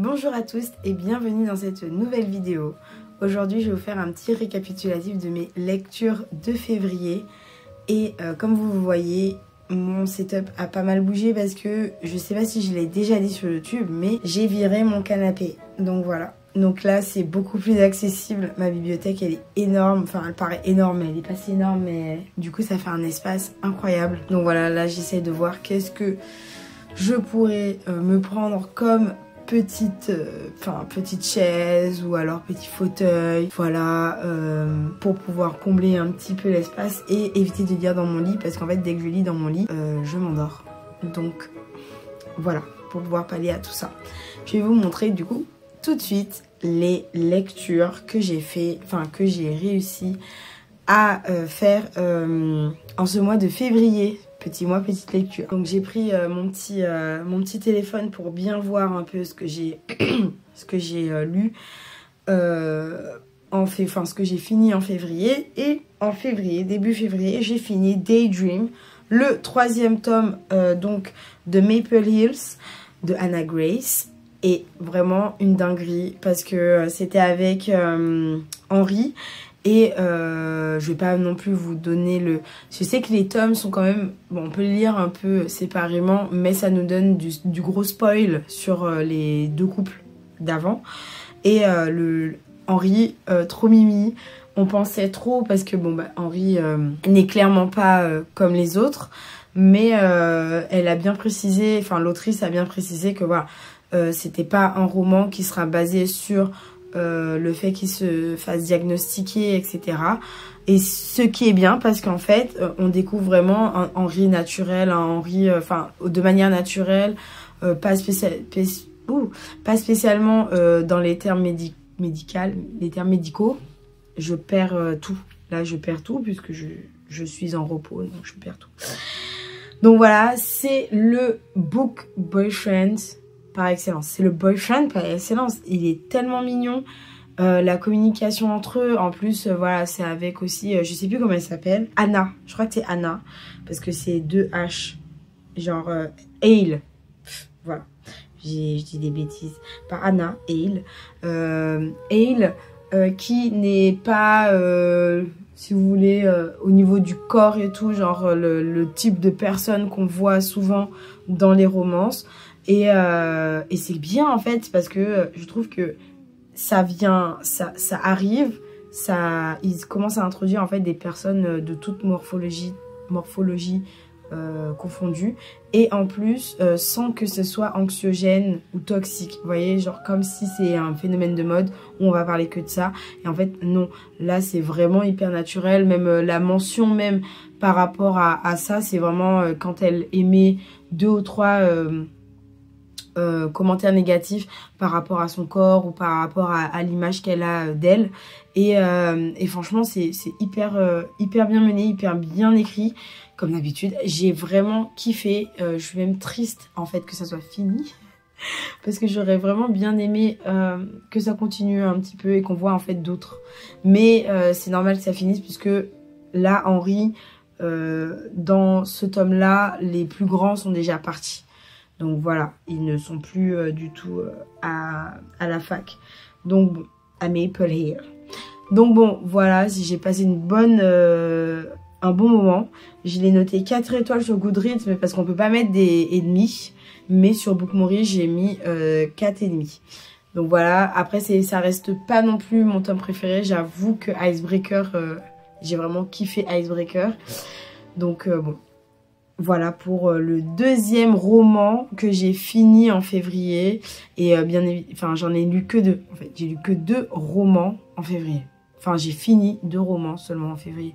Bonjour à tous et bienvenue dans cette nouvelle vidéo. Aujourd'hui je vais vous faire un petit récapitulatif de mes lectures de février. Et comme vous voyez, mon setup a pas mal bougé parce que je sais pas si je l'ai déjà dit sur YouTube, mais j'ai viré mon canapé. Donc voilà. Donc là c'est beaucoup plus accessible. Ma bibliothèque elle est énorme. Enfin elle paraît énorme mais elle est pas si énorme. Mais du coup ça fait un espace incroyable. Donc voilà, là j'essaie de voir qu'est-ce que je pourrais me prendre comme petite chaise ou alors petit fauteuil, voilà, pour pouvoir combler un petit peu l'espace et éviter de lire dans mon lit parce qu'en fait dès que je lis dans mon lit je m'endors. Donc voilà, pour pouvoir pallier à tout ça, je vais vous montrer du coup tout de suite les lectures que j'ai fait, que j'ai réussi à faire en ce mois de février. Petit mois, petite lecture. Donc j'ai pris mon petit téléphone pour bien voir un peu ce que j'ai lu, ce que j'ai fini en février. Et en février, début février, j'ai fini Daydream, le 3e tome donc de Maple Hills de Hannah Grace. Et vraiment une dinguerie parce que c'était avec Henri. Et je vais pas non plus vous donner le... Je sais que les tomes sont quand même... Bon, on peut les lire un peu séparément, mais ça nous donne du gros spoil sur les deux couples d'avant. Et Henri, trop mimi. On pensait trop parce que, bon, bah, Henri n'est clairement pas comme les autres. Mais elle a bien précisé, l'autrice a bien précisé que, voilà, c'était pas un roman qui sera basé sur... le fait qu'il se fasse diagnostiquer, etc. Et ce qui est bien parce qu'en fait, on découvre vraiment un Henri naturel, un Henri, de manière naturelle, pas spécialement dans les termes médicaux. Je perds tout. Là, je perds tout puisque je suis en repos, donc je perds tout. Donc voilà, c'est le book boyfriend par excellence. C'est le boyfriend par excellence. Il est tellement mignon. La communication entre eux. En plus, voilà, c'est avec aussi... je sais plus comment elle s'appelle. Anna. Je crois que c'est Anna. Parce que c'est 2 H. Genre Hale. Voilà. Je dis des bêtises. Par Anna. Hale. Hale qui n'est pas... si vous voulez, au niveau du corps et tout. Genre le type de personne qu'on voit souvent dans les romances. Et c'est bien en fait parce que je trouve que ça arrive, ils commencent à introduire en fait des personnes de toute morphologie confondue et en plus sans que ce soit anxiogène ou toxique, vous voyez, genre comme si c'est un phénomène de mode où on va parler que de ça et en fait non, là c'est vraiment hyper naturel, même la mention même par rapport à ça, c'est vraiment quand elle émet 2 ou 3 commentaires négatifs par rapport à son corps ou par rapport à l'image qu'elle a d'elle et franchement c'est hyper bien mené, hyper bien écrit comme d'habitude. J'ai vraiment kiffé, je suis même triste en fait que ça soit fini parce que j'aurais vraiment bien aimé que ça continue un petit peu et qu'on voit en fait d'autres, mais c'est normal que ça finisse puisque là Henri dans ce tome là les plus grands sont déjà partis. Donc voilà, ils ne sont plus du tout à la fac. Donc bon, à Maple Hill. Donc bon, voilà, si j'ai passé un bon moment. Je l'ai noté 4 étoiles sur Goodreads, mais parce qu'on peut pas mettre des ennemis. Mais sur Bookmori, j'ai mis 4 ennemis. Donc voilà, après ça reste pas non plus mon tome préféré. J'avoue que Icebreaker, j'ai vraiment kiffé Icebreaker. Donc bon. Voilà pour le 2e roman que j'ai fini en février. Et j'en ai lu que 2. En fait, j'ai lu que 2 romans en février. Enfin, j'ai fini 2 romans seulement en février.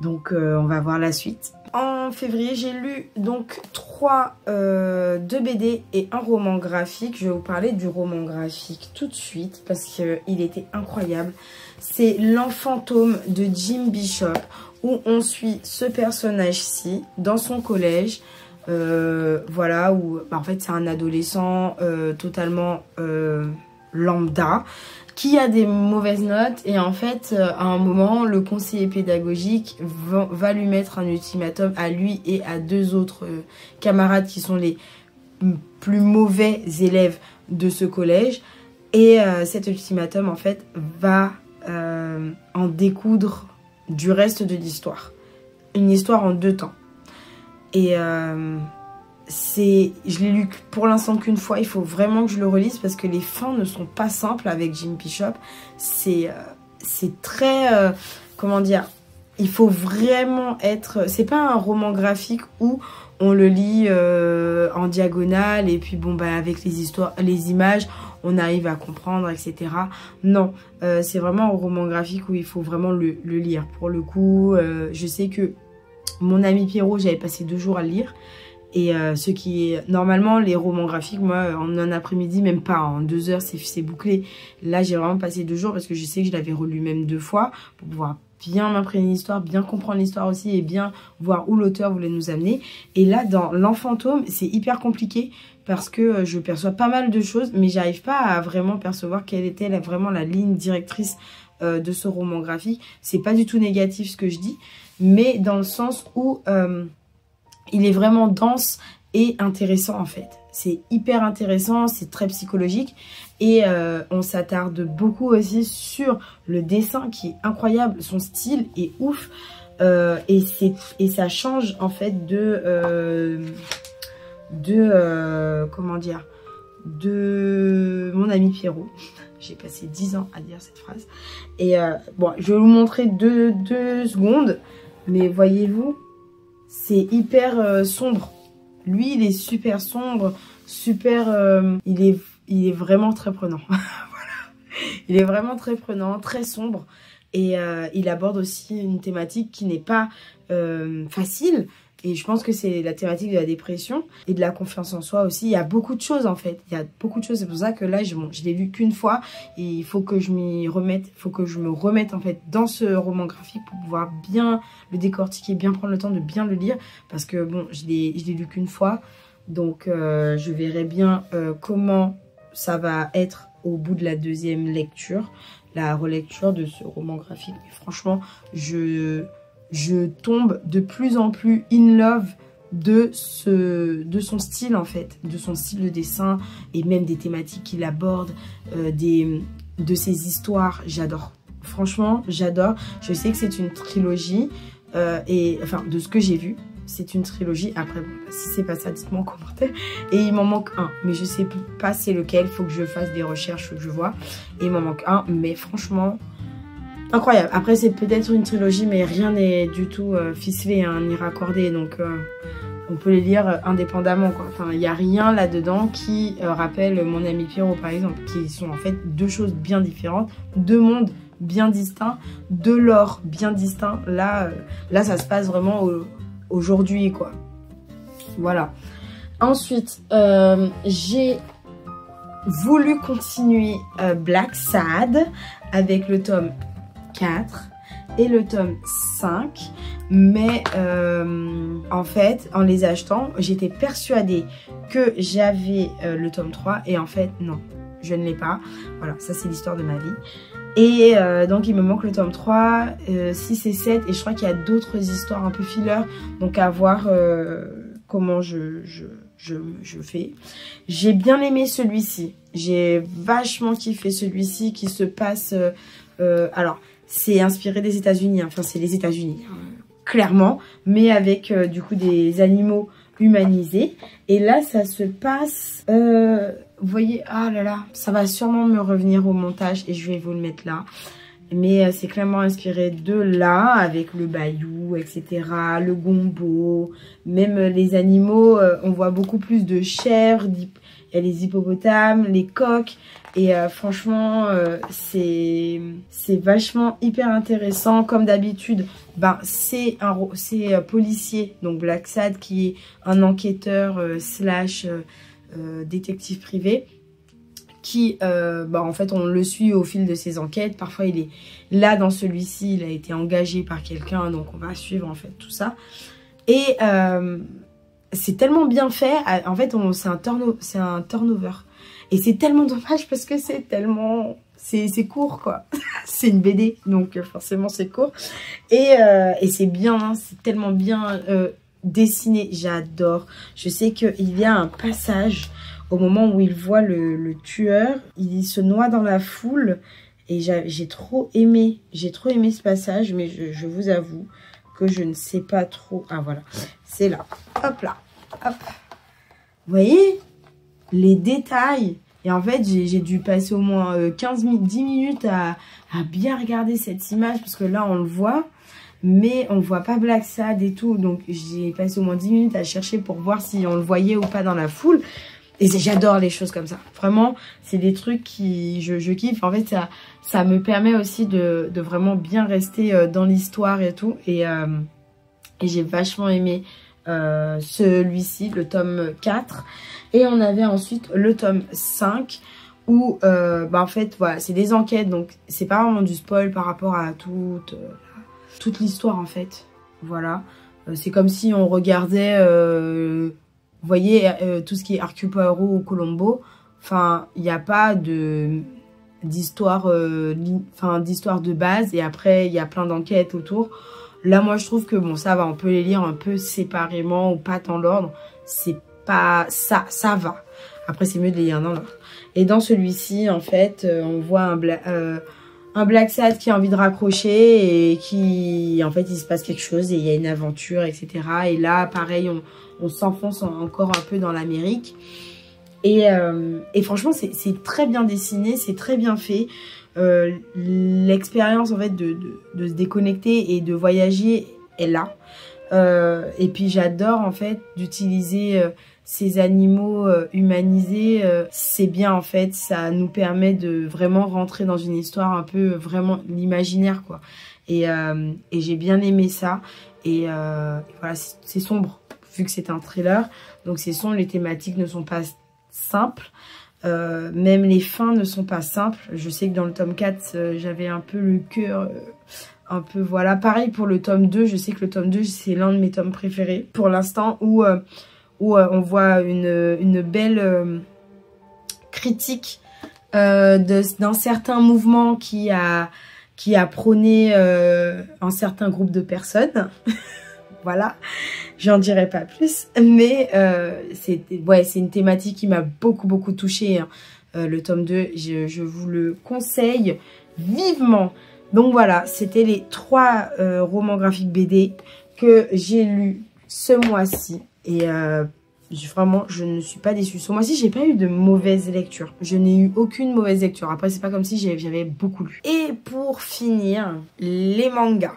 Donc, on va voir la suite. En février, j'ai lu donc 2 BD et un roman graphique. Je vais vous parler du roman graphique tout de suite parce qu'il était incroyable. C'est L'Enfantôme de Jim Bishop, où on suit ce personnage-ci dans son collège. Voilà, où en fait c'est un adolescent totalement lambda qui a des mauvaises notes et en fait à un moment le conseiller pédagogique va lui mettre un ultimatum à lui et à 2 autres camarades qui sont les plus mauvais élèves de ce collège. Et cet ultimatum, en fait, va en découdre du reste de l'histoire. Une histoire en 2 temps. Et je l'ai lu pour l'instant qu'une fois. Il faut vraiment que je le relise parce que les fins ne sont pas simples avec Jim Bishop. C'est très... comment dire, il faut vraiment être... C'est pas un roman graphique où on le lit en diagonale et puis bon, bah, avec les images, on arrive à comprendre, etc. Non, c'est vraiment un roman graphique où il faut vraiment le lire. Pour le coup, je sais que mon ami Pierrot, j'avais passé 2 jours à le lire. Et ce qui est... Normalement, les romans graphiques, moi, en un après-midi, même pas, en 2 heures, c'est bouclé. Là, j'ai vraiment passé 2 jours parce que je sais que je l'avais relu même 2 fois pour pouvoir bien m'imprégner l'histoire, bien comprendre l'histoire aussi et bien voir où l'auteur voulait nous amener. Et là, dans L'Enfantôme, c'est hyper compliqué parce que je perçois pas mal de choses, mais j'arrive pas à vraiment percevoir quelle était vraiment la ligne directrice de ce roman graphique. C'est pas du tout négatif ce que je dis, mais dans le sens où... il est vraiment dense et intéressant en fait. C'est hyper intéressant, c'est très psychologique. Et on s'attarde beaucoup aussi sur le dessin qui est incroyable. Son style est ouf. Et ça change en fait comment dire, de mon ami Pierrot. J'ai passé 10 ans à dire cette phrase. Et bon, je vais vous montrer 2 secondes. Mais voyez-vous, c'est hyper sombre. Lui, il est super sombre, super... il est vraiment très prenant. Voilà. Il est vraiment très prenant, très sombre. Et il aborde aussi une thématique qui n'est pas facile. Et je pense que c'est la thématique de la dépression et de la confiance en soi aussi. Il y a beaucoup de choses en fait. Il y a beaucoup de choses. C'est pour ça que là, je l'ai lu qu'une fois. Et il faut que je m'y remette. Il faut que je me remette en fait dans ce roman graphique pour pouvoir bien le décortiquer, bien prendre le temps de bien le lire. Parce que bon, je l'ai lu qu'une fois. Donc je verrai bien comment ça va être au bout de la 2e lecture. La relecture de ce roman graphique. Mais franchement, je tombe de plus en plus in love de son style en fait, de son style de dessin et même des thématiques qu'il aborde, de ses histoires. J'adore, franchement j'adore. Je sais que c'est une trilogie et enfin de ce que j'ai vu c'est une trilogie. Après bon, si c'est pas ça, dites-moi en commentaire. Et il m'en manque un, mais je sais pas c'est lequel. Faut que je fasse des recherches, faut que je vois. Et il m'en manque un, mais franchement incroyable. Après, c'est peut-être une trilogie, mais rien n'est du tout ficelé, hein, ni raccordé. Donc, on peut les lire indépendamment, quoi. Enfin, il n'y a rien là-dedans qui rappelle Mon ami Pierrot, par exemple, qui sont en fait 2 choses bien différentes, 2 mondes bien distincts, 2 lores bien distincts. Là, ça se passe vraiment aujourd'hui, quoi. Voilà. Ensuite, j'ai voulu continuer Black Sad avec le tome 4 et le tome 5, mais en fait en les achetant j'étais persuadée que j'avais le tome 3 et en fait non, je ne l'ai pas. Voilà, ça c'est l'histoire de ma vie. Et donc il me manque le tome 3, 6 et 7 et je crois qu'il y a d'autres histoires un peu filler, donc à voir comment je fais. J'ai bien aimé celui-ci, j'ai vachement kiffé celui-ci qui se passe alors c'est inspiré des États-Unis, hein. Enfin c'est les États-Unis, hein, clairement, mais avec du coup des animaux humanisés. Et là ça se passe, vous voyez, ah là là, ça va sûrement me revenir au montage et je vais vous le mettre là. Mais c'est clairement inspiré de là, avec le bayou, etc., le gombo, même les animaux, on voit beaucoup plus de chèvres, il y a les hippopotames, les coqs. Et franchement, c'est vachement hyper intéressant. Comme d'habitude, ben, c'est policier, donc Black Sad qui est un enquêteur slash détective privé. Qui, en fait, on le suit au fil de ses enquêtes. Parfois, il est là dans celui-ci, il a été engagé par quelqu'un, donc on va suivre en fait tout ça. Et c'est tellement bien fait. En fait, c'est un turnover. Et c'est tellement dommage parce que c'est tellement... C'est court, quoi. C'est une BD, donc forcément, c'est court. Et c'est bien, hein, c'est tellement bien dessiné. J'adore. Je sais qu'il y a un passage au moment où il voit le tueur, il se noie dans la foule. Et j'ai trop aimé ce passage, mais je vous avoue que je ne sais pas trop. Ah voilà, c'est là, hop là, hop. Vous voyez les détails. Et en fait, j'ai dû passer au moins 10 minutes à bien regarder cette image, parce que là, on le voit, mais on ne voit pas Black Sad et tout. Donc, j'ai passé au moins 10 minutes à chercher pour voir si on le voyait ou pas dans la foule. Et j'adore les choses comme ça. Vraiment, c'est des trucs qui je kiffe. En fait, ça me permet aussi de vraiment bien rester dans l'histoire et tout. Et j'ai vachement aimé celui-ci, le tome 4. Et on avait ensuite le tome 5 où, en fait, voilà, c'est des enquêtes. Donc, c'est pas vraiment du spoil par rapport à toute l'histoire, en fait. Voilà. C'est comme si on regardait... vous voyez, tout ce qui est Hercule Poirot ou Columbo, enfin, il n'y a pas d'histoire de base, et après, il y a plein d'enquêtes autour. Là, moi, je trouve que, bon, ça va, on peut les lire un peu séparément ou pas dans l'ordre. C'est pas... ça va. Après, c'est mieux de les lire dans l'ordre. Et dans celui-ci, en fait, on voit un Black Sad qui a envie de raccrocher et qui, en fait, il se passe quelque chose et il y a une aventure, etc. Et là, pareil, on s'enfonce encore un peu dans l'Amérique. Et franchement, c'est très bien dessiné, c'est très bien fait. L'expérience, en fait, de se déconnecter et de voyager est là. Et puis, j'adore, en fait, d'utiliser ces animaux humanisés. C'est bien, en fait, ça nous permet de vraiment rentrer dans une histoire un peu, vraiment, l'imaginaire, quoi. Et j'ai bien aimé ça. Et voilà, c'est sombre, vu que c'est un thriller. Donc, c'est sombre, les thématiques ne sont pas simples. Même les fins ne sont pas simples. Je sais que dans le tome 4, j'avais un peu le cœur... un peu, voilà. Pareil pour le tome 2. Je sais que le tome 2, c'est l'un de mes tomes préférés. Pour l'instant, où on voit une belle critique d'un certain mouvement qui a prôné un certain groupe de personnes. Voilà, j'en dirai pas plus. Mais c'est une thématique qui m'a beaucoup touchée. Hein. Le tome 2, je vous le conseille vivement. Donc voilà, c'était les 3 romans graphiques BD que j'ai lus ce mois-ci. Et vraiment, je ne suis pas déçue. Ce mois-ci, j'ai pas eu de mauvaise lecture. Je n'ai eu aucune mauvaise lecture. Après, c'est pas comme si j'avais beaucoup lu. Et pour finir, les mangas.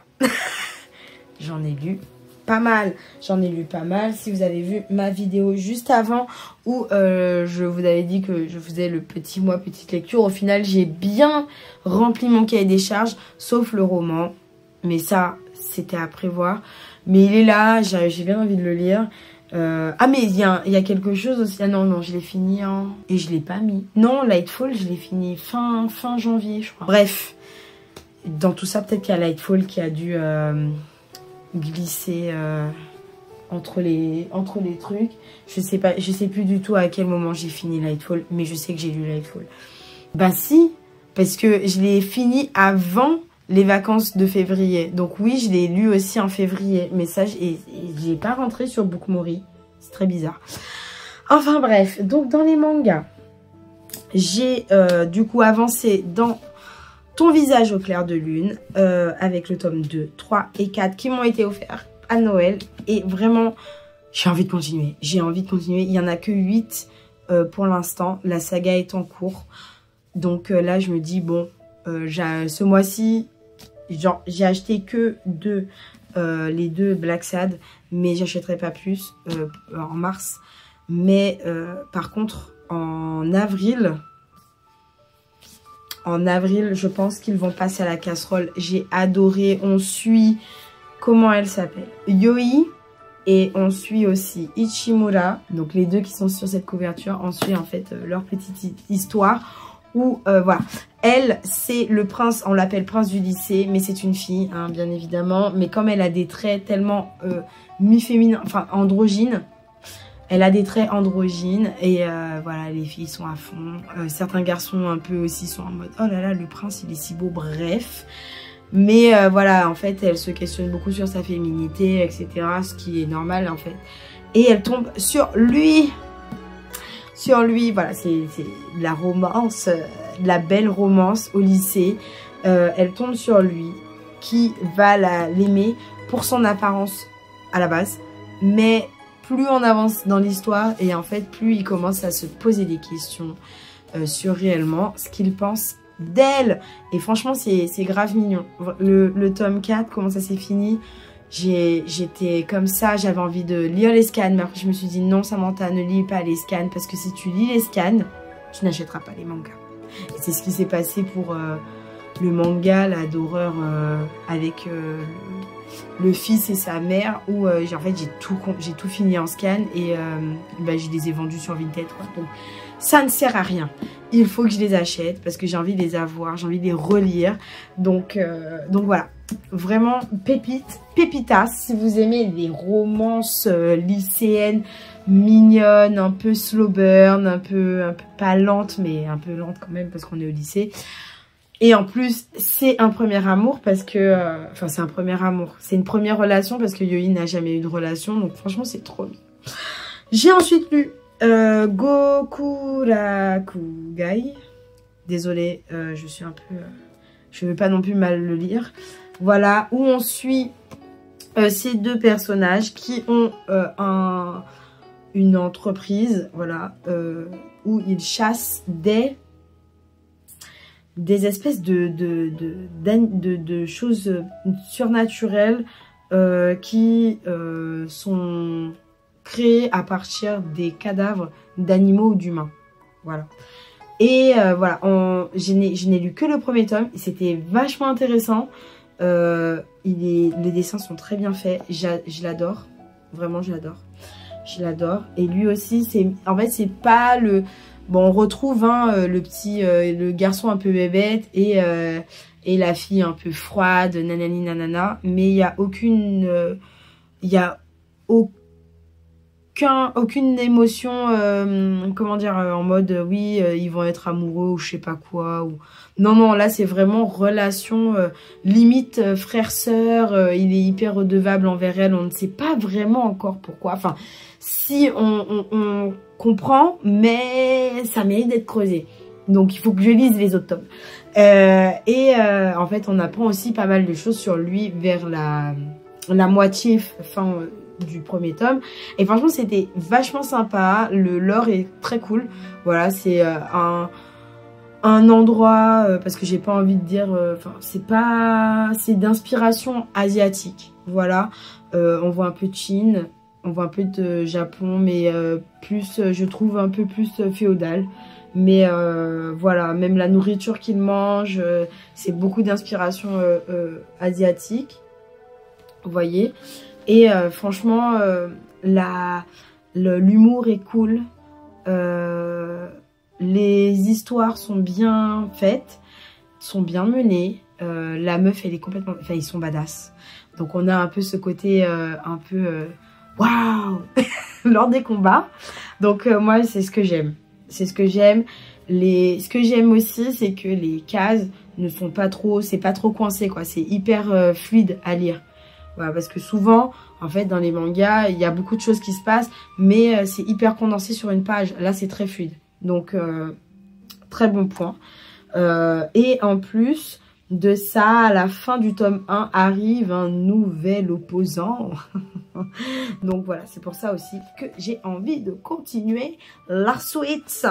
J'en ai lu pas mal. J'en ai lu pas mal. Si vous avez vu ma vidéo juste avant où je vous avais dit que je faisais le petit mois petite lecture, au final, j'ai bien rempli mon cahier des charges, sauf le roman. Mais ça, c'était à prévoir. Mais il est là, j'ai bien envie de le lire. Ah mais il y a quelque chose aussi. Ah non, je l'ai fini et je l'ai pas mis. Non, Lightfall, je l'ai fini fin janvier, je crois. Bref, dans tout ça, peut-être qu'il y a Lightfall qui a dû glisser entre les trucs. Je sais plus du tout à quel moment j'ai fini Lightfall, mais je sais que j'ai lu Lightfall. Bah si, parce que je l'ai fini avant les vacances de février. Donc oui, je l'ai lu aussi en février. Mais ça, j'ai pas rentré sur Bookmori. C'est très bizarre. Enfin bref, donc dans les mangas, j'ai du coup avancé dans Ton visage au clair de lune, avec le tome 2, 3 et 4 qui m'ont été offerts à Noël. Et vraiment, j'ai envie de continuer. J'ai envie de continuer. Il n'y en a que 8 pour l'instant. La saga est en cours. Donc là, je me dis, bon, ce mois-ci, j'ai acheté que les 2 Black Sad, mais j'achèterai pas plus en mars. Mais par contre, en avril, je pense qu'ils vont passer à la casserole. J'ai adoré. On suit, comment elle s'appelle, Yoi, et on suit aussi Ichimura. Donc les 2 qui sont sur cette couverture, on suit en fait leur petite histoire. Où, voilà, elle, c'est le prince, on l'appelle prince du lycée, mais c'est une fille, hein, bien évidemment. Mais comme elle a des traits tellement mi-féminins, enfin androgynes, elle a des traits androgynes. Et voilà, les filles sont à fond. Certains garçons un peu aussi sont en mode, oh là là, le prince, il est si beau, bref. Mais voilà, en fait, elle se questionne beaucoup sur sa féminité, etc. Ce qui est normal, en fait. Et elle tombe sur lui. sur lui. Voilà, c'est de la romance, de la belle romance au lycée. Elle tombe sur lui qui va l'aimer pour son apparence à la base. Mais plus on avance dans l'histoire et en fait plus il commence à se poser des questions sur réellement ce qu'il pense d'elle. Et franchement c'est grave mignon. Le tome 4, comment ça s'est fini, j'étais comme ça, j'avais envie de lire les scans, mais après je me suis dit non Samantha, ne lis pas les scans, parce que si tu lis les scans, tu n'achèteras pas les mangas. Et c'est ce qui s'est passé pour le manga d'horreur avec le fils et sa mère, où en fait j'ai tout fini en scan et je les ai vendus sur Vinted, quoi. Donc ça ne sert à rien. Il faut que je les achète parce que j'ai envie de les avoir, j'ai envie de les relire. Donc voilà, vraiment pépitas. Si vous aimez les romances lycéennes mignonnes, un peu slow burn, un peu pas lente, mais un peu lente quand même parce qu'on est au lycée. Et en plus, c'est un premier amour parce que... Enfin, c'est un premier amour. C'est une première relation parce que Yoi n'a jamais eu de relation. Donc franchement, c'est trop bien. J'ai ensuite lu Gokurakugai. Désolée, je suis un peu... je ne veux pas non plus mal le lire. Voilà, où on suit ces deux personnages qui ont une entreprise, voilà, où ils chassent des espèces de choses surnaturelles qui sont créées à partir des cadavres d'animaux ou d'humains. Voilà. Et voilà, je n'ai lu que le premier tome. C'était vachement intéressant. Les dessins sont très bien faits. Je l'adore. Vraiment, je l'adore. Je l'adore. Et lui aussi, en fait, c'est pas le... Bon, on retrouve le garçon un peu bébête et la fille un peu froide, nanani nanana. Mais il n'y a aucune émotion, comment dire, en mode oui, ils vont être amoureux ou je sais pas quoi. Ou... Non, là c'est vraiment relation limite frère-sœur. Il est hyper redevable envers elle. On ne sait pas vraiment encore pourquoi. Enfin, si on comprend, mais ça mérite d'être creusé. Donc il faut que je lise les autres tomes. En fait, on apprend aussi pas mal de choses sur lui vers la moitié fin du premier tome. Et franchement, c'était vachement sympa. Le lore est très cool. Voilà, c'est un endroit, parce que j'ai pas envie de dire... c'est d'inspiration asiatique. Voilà, on voit un peu de Chine. On voit un peu de Japon, mais plus, je trouve, un peu plus féodal. Mais voilà, même la nourriture qu'ils mangent, c'est beaucoup d'inspiration asiatique. Vous voyez. Et franchement, l'humour est cool. Les histoires sont bien faites, sont bien menées. La meuf, elle est complètement... Enfin, ils sont badass. Donc on a un peu ce côté un peu... Waouh lors des combats. Donc moi c'est ce que j'aime. C'est ce que j'aime. Ce que j'aime aussi, c'est que les cases ne sont pas trop... C'est pas trop coincé, quoi. C'est hyper fluide à lire. Voilà, parce que souvent, en fait, dans les mangas, il y a beaucoup de choses qui se passent, mais c'est hyper condensé sur une page. Là, c'est très fluide. Donc, très bon point. Et en plus... de ça, à la fin du tome 1, arrive un nouvel opposant. Donc voilà, c'est pour ça aussi que j'ai envie de continuer la suite.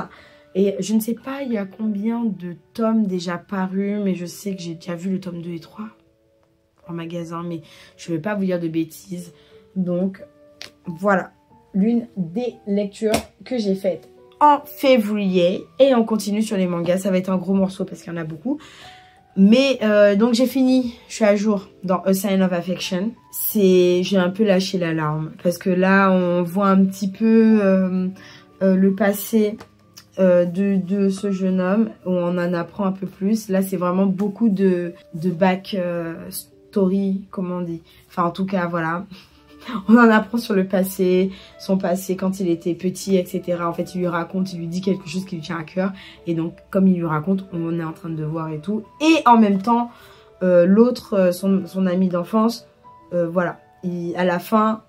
Et je ne sais pas, il y a combien de tomes déjà parus, mais je sais que j'ai déjà vu le tome 2 et 3 en magasin, mais je ne vais pas vous dire de bêtises. Donc voilà, l'une des lectures que j'ai faites en février. Et on continue sur les mangas, ça va être un gros morceau parce qu'il y en a beaucoup. Mais donc j'ai fini, je suis à jour dans A Sign of Affection. J'ai un peu lâché l'alarme parce que là on voit un petit peu le passé de ce jeune homme, où on en apprend un peu plus. Là c'est vraiment beaucoup de back story, comment on dit. Enfin en tout cas voilà. On en apprend sur le passé, son passé quand il était petit, etc. En fait, il lui dit quelque chose qui lui tient à cœur. Et donc, comme il lui raconte, on est en train de voir et tout. Et en même temps, l'autre, son ami d'enfance, voilà. À la fin,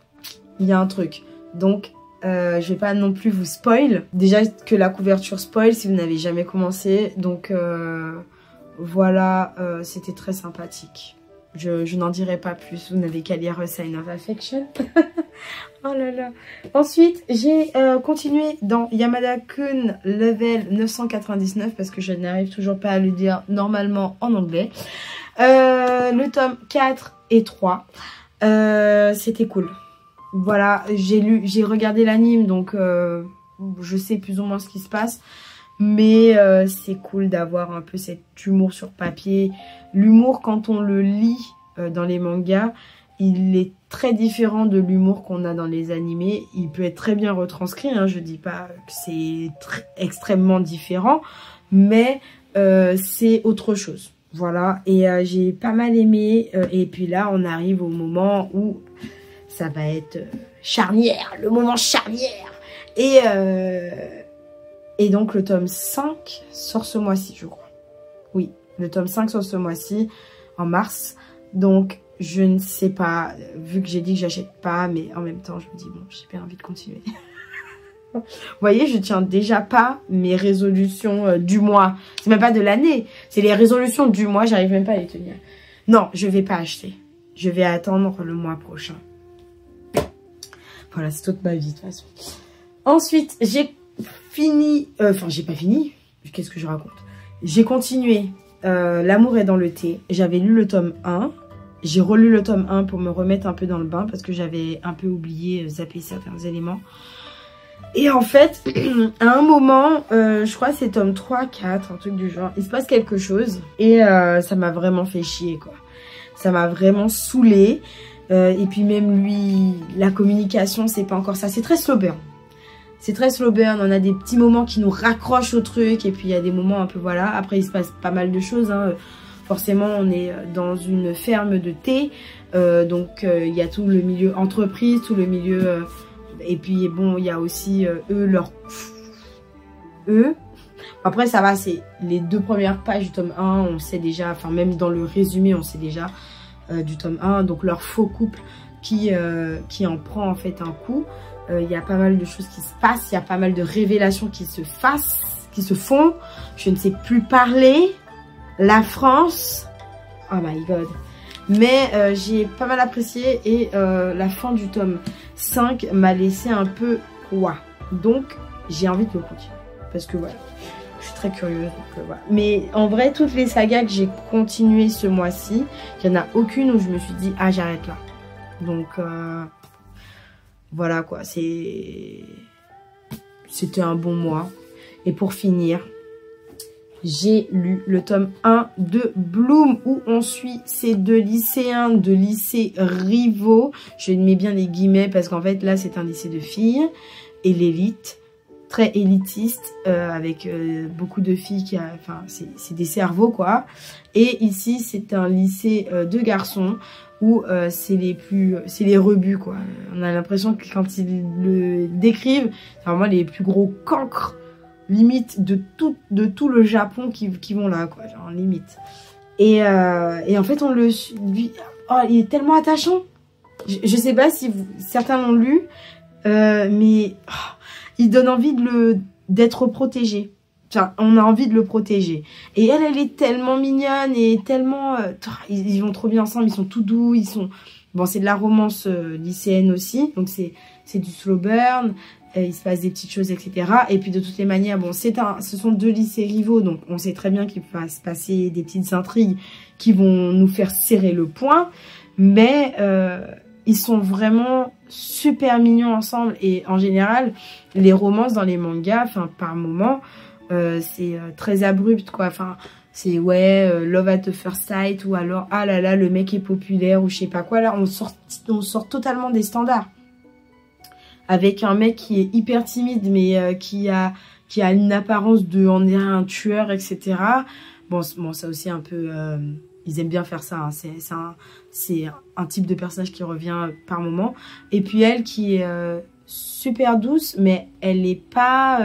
il y a un truc. Donc, Je vais pas non plus vous spoil. Déjà que la couverture spoil si vous n'avez jamais commencé. Donc voilà, c'était très sympathique. Je n'en dirai pas plus, vous n'avez qu'à lire Sign of Affection. Oh là là. Ensuite, j'ai continué dans Yamada-kun level 999 parce que je n'arrive toujours pas à le dire normalement en anglais. Le tome 4 et 3. C'était cool. Voilà, j'ai regardé l'anime donc je sais plus ou moins ce qui se passe. Mais c'est cool d'avoir un peu cet humour sur papier. L'humour, quand on le lit dans les mangas, il est très différent de l'humour qu'on a dans les animés. Il peut être très bien retranscrit, hein, je dis pas que c'est extrêmement différent, mais c'est autre chose. Voilà, et j'ai pas mal aimé. Et puis là, on arrive au moment où ça va être charnière, le moment charnière. Et donc le tome 5 sort ce mois-ci, je crois. Oui, le tome 5 sort ce mois-ci, en mars. Donc je ne sais pas, vu que j'ai dit que j'achète pas, mais en même temps je me dis bon, j'ai bien envie de continuer. Vous voyez, je tiens déjà pas mes résolutions du mois. C'est même pas de l'année, c'est les résolutions du mois, j'arrive même pas à les tenir. Non, je vais pas acheter. Je vais attendre le mois prochain. Voilà, c'est toute ma vie de toute façon. Ensuite, j'ai fini, enfin j'ai pas fini, qu'est-ce que je raconte? J'ai continué L'amour est dans le thé. J'avais lu le tome 1, j'ai relu le tome 1 pour me remettre un peu dans le bain parce que j'avais un peu oublié, zappé certains éléments. Et en fait, à un moment, je crois que c'est tome 3, 4, un truc du genre, il se passe quelque chose et ça m'a vraiment fait chier quoi. Ça m'a vraiment saoulée. Et puis même lui, la communication, c'est pas encore ça, c'est très slow burn. C'est très slow burn, on a des petits moments qui nous raccrochent au truc et puis il y a des moments un peu voilà. Après il se passe pas mal de choses, hein. Forcément on est dans une ferme de thé, donc il y a tout le milieu entreprise, tout le milieu... et puis bon il y a aussi eux. Après ça va, c'est les 2 premières pages du tome 1, on sait déjà, enfin même dans le résumé on sait déjà du tome 1, donc leur faux couple qui en prend en fait un coup. Il y a pas mal de choses qui se passent, il y a pas mal de révélations qui se font. Je ne sais plus parler. La France. Oh my god. Mais j'ai pas mal apprécié et la fin du tome 5 m'a laissé un peu quoi. Donc j'ai envie de le continuer. Parce que voilà, je suis très curieuse. Donc, voilà. Mais en vrai, toutes les sagas que j'ai continuées ce mois-ci, il n'y en a aucune où je me suis dit ah j'arrête là. Donc... voilà quoi, c'était un bon mois. Et pour finir, j'ai lu le tome 1 de Bloom où on suit ces 2 lycéens de lycée rivaux. Je mets bien les guillemets parce qu'en fait là c'est un lycée de filles et l'élite, très élitiste avec beaucoup de filles qui enfin c'est des cerveaux quoi. Et ici c'est un lycée de garçons où c'est les rebuts quoi. On a l'impression que quand ils le décrivent, c'est vraiment les plus gros cancres limite de tout le Japon qui vont là quoi, genre limite. Et en fait on le lui, oh il est tellement attachant. Je sais pas si certains l'ont lu, mais oh, il donne envie d'être protégé. Enfin, on a envie de le protéger. Et elle est tellement mignonne et tellement... ils vont trop bien ensemble, ils sont tout doux, ils sont... Bon, c'est de la romance lycéenne aussi, donc c'est du slow burn, il se passe des petites choses, etc. Et puis de toutes les manières, bon, ce sont 2 lycées rivaux, donc on sait très bien qu'il va se passer des petites intrigues qui vont nous faire serrer le poing, mais ils sont vraiment super mignons ensemble. Et en général, les romances dans les mangas, enfin par moments... c'est très abrupt quoi, enfin c'est ouais love at the first sight ou alors ah là là le mec est populaire ou je sais pas quoi. Là on sort totalement des standards avec un mec qui est hyper timide mais qui a une apparence de on dirait un tueur etc. Bon ça aussi un peu ils aiment bien faire ça hein. C'est un type de personnage qui revient par moment et puis elle qui est super douce mais elle est pas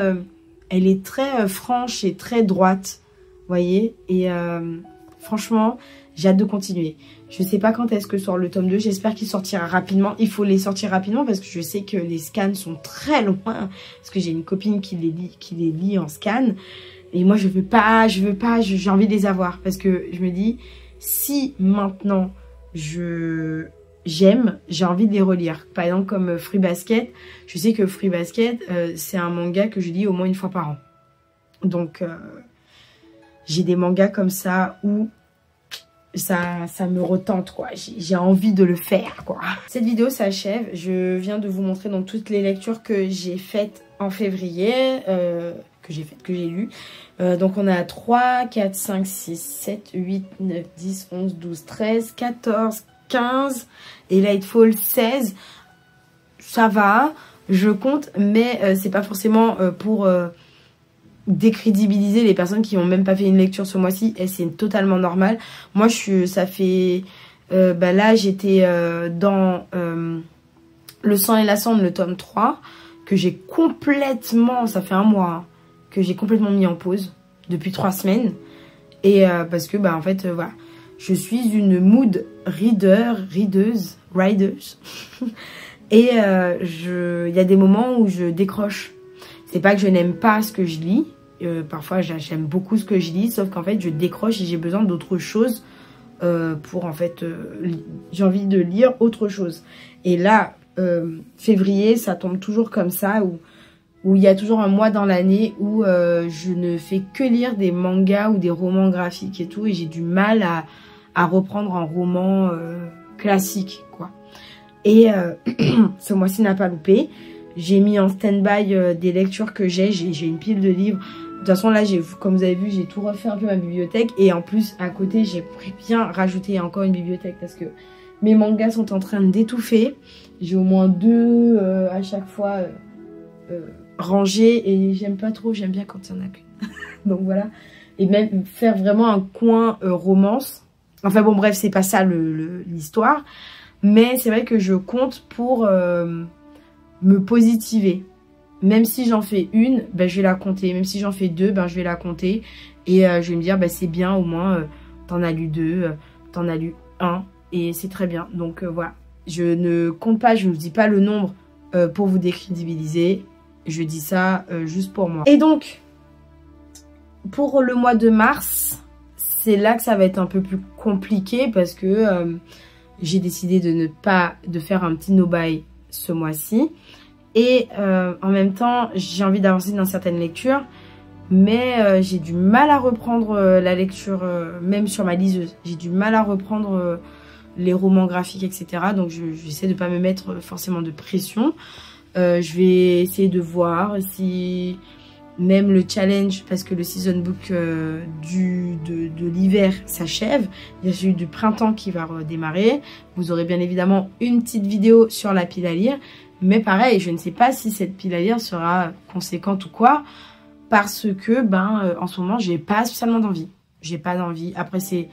elle est très franche et très droite, vous voyez. Et franchement, j'ai hâte de continuer. Je sais pas quand est-ce que sort le tome 2, j'espère qu'il sortira rapidement. Il faut les sortir rapidement parce que je sais que les scans sont très loin. Parce que j'ai une copine qui les lit en scan. Et moi je veux pas, j'ai envie de les avoir. Parce que je me dis, si maintenant j'aime, j'ai envie de les relire. Par exemple comme Fruit Basket, je sais que Fruit Basket, c'est un manga que je lis au moins une fois par an. Donc j'ai des mangas comme ça où ça me retente, quoi. J'ai envie de le faire, quoi. Cette vidéo s'achève. Je viens de vous montrer donc toutes les lectures que j'ai faites en février, que j'ai lues. Donc on a 3, 4, 5, 6, 7, 8, 9, 10, 11, 12, 13, 14, 15 et Lightfall 16. Ça va, je compte, mais c'est pas forcément pour décrédibiliser les personnes qui n'ont même pas fait une lecture ce mois-ci, et c'est totalement normal. Moi ça fait là j'étais dans Le sang et la cendre, le tome 3, que j'ai complètement, ça fait un mois hein, que j'ai complètement mis en pause depuis 3 semaines, et parce que en fait voilà, je suis une mood rideuse et il y a des moments où je décroche. C'est pas que je n'aime pas ce que je lis. Parfois, j'aime beaucoup ce que je lis. Sauf qu'en fait, je décroche et j'ai besoin d'autre chose pour, en fait, j'ai envie de lire autre chose. Et là, février, ça tombe toujours comme ça, où il y a toujours un mois dans l'année où je ne fais que lire des mangas ou des romans graphiques et tout. Et j'ai du mal à reprendre un roman classique, quoi. Et ce mois-ci n'a pas loupé. J'ai mis en stand-by des lectures que j'ai une pile de livres. De toute façon là, comme vous avez vu, j'ai tout refait un peu ma bibliothèque. Et en plus, à côté, j'ai bien rajouté encore une bibliothèque parce que mes mangas sont en train d'étouffer. J'ai au moins 2 à chaque fois rangés. Et j'aime pas trop, j'aime bien quand il y en a qu'une. Donc voilà. Et même faire vraiment un coin romance. Enfin bon, bref, c'est pas ça l'histoire. Mais c'est vrai que je compte pour me positiver. Même si j'en fais une, je vais la compter. Même si j'en fais 2, je vais la compter. Et je vais me dire, c'est bien, au moins, t'en as lu 2, t'en as lu 1. Et c'est très bien. Donc voilà. Je ne compte pas, je ne vous dis pas le nombre pour vous décrédibiliser. Je dis ça juste pour moi. Et donc, pour le mois de mars, c'est là que ça va être un peu plus compliqué parce que j'ai décidé de faire un petit no-buy ce mois-ci. Et en même temps, j'ai envie d'avancer dans certaines lectures. Mais j'ai du mal à reprendre la lecture, même sur ma liseuse. J'ai du mal à reprendre les romans graphiques, etc. Donc j'essaie de ne pas me mettre forcément de pression. Je vais essayer de voir si même le challenge, parce que le season book de l'hiver s'achève. Il y a celui du printemps qui va redémarrer. Vous aurez bien évidemment une petite vidéo sur la pile à lire. Mais pareil, je ne sais pas si cette pile à lire sera conséquente ou quoi. Parce que, en ce moment, j'ai pas spécialement d'envie. J'ai pas d'envie. Après, c'est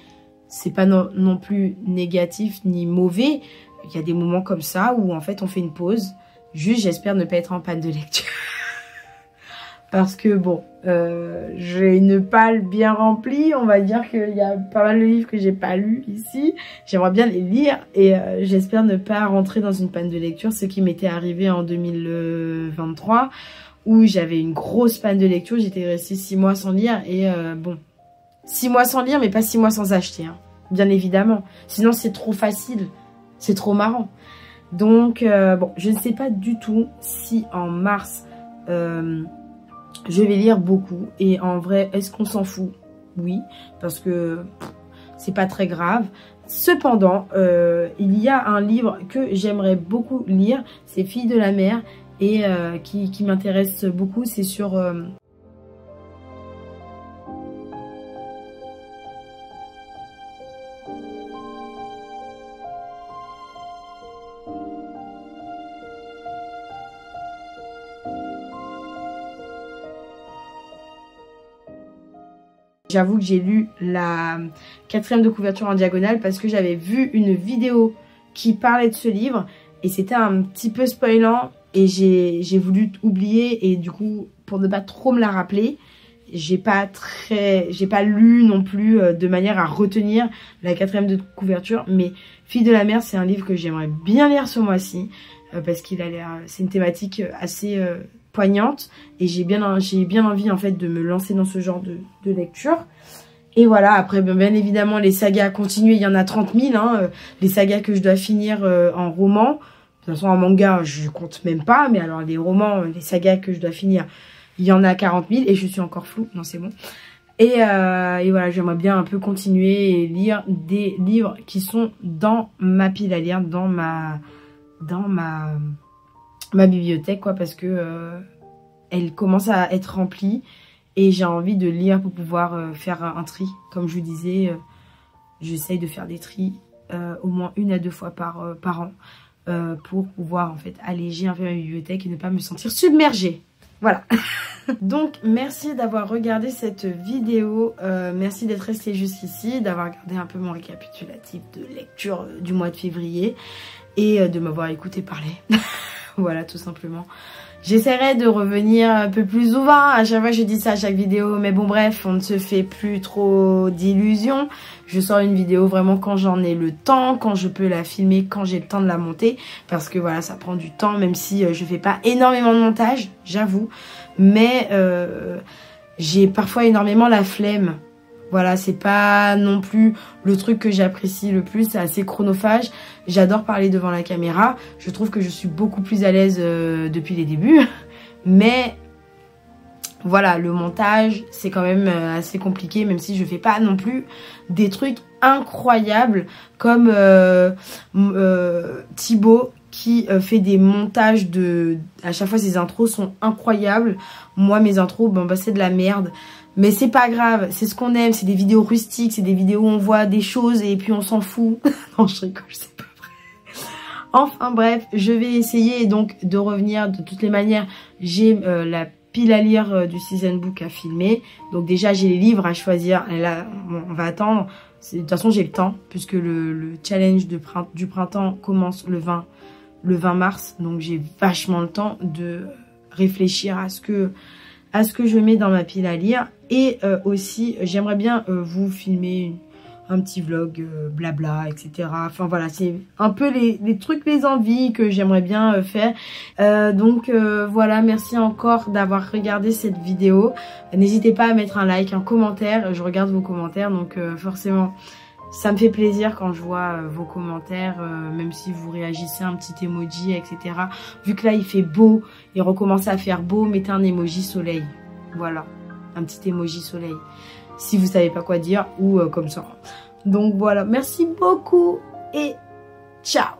pas non plus négatif ni mauvais. Il y a des moments comme ça où, en fait, on fait une pause. Juste, j'espère ne pas être en panne de lecture. Parce que, bon, j'ai une palle bien remplie. On va dire qu'il y a pas mal de livres que j'ai pas lus ici. J'aimerais bien les lire. Et j'espère ne pas rentrer dans une panne de lecture. Ce qui m'était arrivé en 2023. Où j'avais une grosse panne de lecture. J'étais restée 6 mois sans lire. Et bon, 6 mois sans lire, mais pas 6 mois sans acheter. Hein, bien évidemment. Sinon, c'est trop facile. C'est trop marrant. Donc, bon, je ne sais pas du tout si en mars... je vais lire beaucoup. Et en vrai, est-ce qu'on s'en fout? Oui, parce que c'est pas très grave. Cependant, il y a un livre que j'aimerais beaucoup lire. C'est Filles de la mer. Et qui m'intéresse beaucoup. C'est sur... J'avoue que j'ai lu la 4e de couverture en diagonale parce que j'avais vu une vidéo qui parlait de ce livre et c'était un petit peu spoilant et j'ai voulu oublier et du coup pour ne pas trop me la rappeler, j'ai pas lu non plus de manière à retenir la 4e de couverture, mais Fille de la mer, c'est un livre que j'aimerais bien lire ce mois-ci, parce qu'il a l'air, c'est une thématique assez poignante, et j'ai bien envie en fait de me lancer dans ce genre de lecture. Et voilà, après bien évidemment les sagas à continuer, il y en a 30 000, hein, les sagas que je dois finir en roman. De toute façon en manga je compte même pas, mais alors les romans, les sagas que je dois finir, il y en a 40 000 et je suis encore floue, non c'est bon. Et voilà, j'aimerais bien un peu continuer et lire des livres qui sont dans ma pile à lire, dans ma bibliothèque, quoi, parce que elle commence à être remplie et j'ai envie de lire pour pouvoir faire un tri. Comme je vous disais, j'essaye de faire des tris au moins 1 à 2 fois par an pour pouvoir en fait alléger un peu ma bibliothèque et ne pas me sentir submergée. Voilà. Donc merci d'avoir regardé cette vidéo, merci d'être resté jusqu'ici, d'avoir regardé un peu mon récapitulatif de lecture du mois de février et de m'avoir écouté parler. Voilà, tout simplement. J'essaierai de revenir un peu plus souvent, à chaque fois je dis ça à chaque vidéo, mais bon bref, on ne se fait plus trop d'illusions. Je sors une vidéo vraiment quand j'en ai le temps, quand je peux la filmer, quand j'ai le temps de la monter, parce que voilà, ça prend du temps, même si je fais pas énormément de montage, j'avoue, mais j'ai parfois énormément la flemme. Voilà, c'est pas non plus le truc que j'apprécie le plus, c'est assez chronophage. J'adore parler devant la caméra, je trouve que je suis beaucoup plus à l'aise depuis les débuts. Mais voilà, le montage, c'est quand même assez compliqué, même si je fais pas non plus des trucs incroyables comme Thibaut qui fait des montages à chaque fois ses intros sont incroyables. Moi mes intros, bon bah c'est de la merde. Mais c'est pas grave, c'est ce qu'on aime, c'est des vidéos rustiques, c'est des vidéos où on voit des choses et puis on s'en fout. Non, je rigole, c'est pas vrai. Enfin bref, je vais essayer donc de revenir de toutes les manières. J'ai la pile à lire du season book à filmer. Donc déjà, j'ai les livres à choisir. Et là, bon, on va attendre. De toute façon, j'ai le temps puisque le challenge du printemps commence le 20 mars. Donc j'ai vachement le temps de réfléchir à ce que je mets dans ma pile à lire. Et aussi, j'aimerais bien vous filmer un petit vlog blabla, etc. Enfin voilà, c'est un peu les trucs, les envies que j'aimerais bien faire. Donc voilà, merci encore d'avoir regardé cette vidéo. N'hésitez pas à mettre un like, un commentaire. Je regarde vos commentaires, donc forcément, ça me fait plaisir quand je vois vos commentaires, même si vous réagissez un petit emoji, etc. Vu que là, il fait beau, il recommence à faire beau, mettez un emoji soleil. Voilà, un petit emoji soleil. Si vous savez pas quoi dire, ou comme ça. Donc voilà, merci beaucoup et ciao!